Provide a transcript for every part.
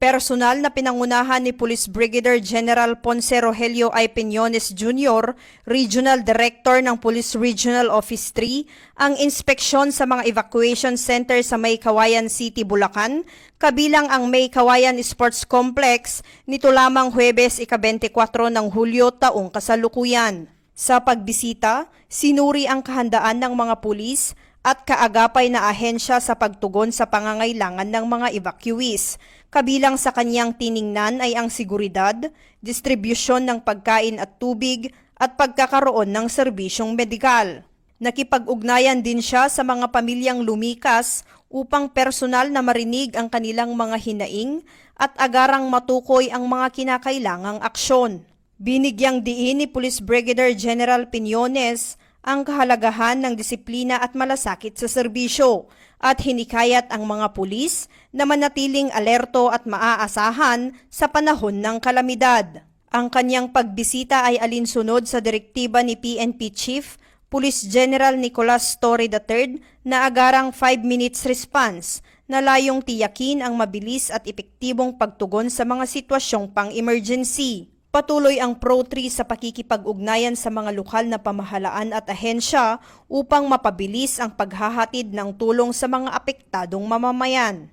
Personal na pinangunahan ni Police Brigadier General Ponce Rogelio I. Peñones Jr., Regional Director ng Police Regional Office 3, ang inspeksyon sa mga evacuation center sa May Kawayan City, Bulacan, kabilang ang May Kawayan Sports Complex nito lamang Huwebes ika-24 ng Hulyo taong kasalukuyan. Sa pagbisita, sinuri ang kahandaan ng mga pulis at kaagapay na ahensya sa pagtugon sa pangangailangan ng mga evacuees. Kabilang sa kanyang tiningnan ay ang seguridad, distribusyon ng pagkain at tubig at pagkakaroon ng serbisyong medikal. Nakipag-ugnayan din siya sa mga pamilyang lumikas upang personal na marinig ang kanilang mga hinaing at agarang matukoy ang mga kinakailangang aksyon. Binigyang diin ni Police Brigadier General Peñones ang kahalagahan ng disiplina at malasakit sa serbisyo at hinikayat ang mga pulis na manatiling alerto at maaasahan sa panahon ng kalamidad. Ang kanyang pagbisita ay alinsunod sa direktiba ni PNP Chief Police General Nicolas Torre III na agarang 5 minutes response na layong tiyakin ang mabilis at epektibong pagtugon sa mga sitwasyong pang-emergency. Patuloy ang Pro-3 sa pakikipag-ugnayan sa mga lokal na pamahalaan at ahensya upang mapabilis ang paghahatid ng tulong sa mga apektadong mamamayan.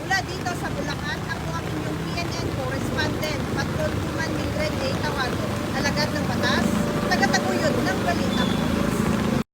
Mula dito sa Bulacan, ako ang inyong PNN correspondent, Patrol Woman Mildred A. Tawago, alagad ng batas, tagataguyod ng balita.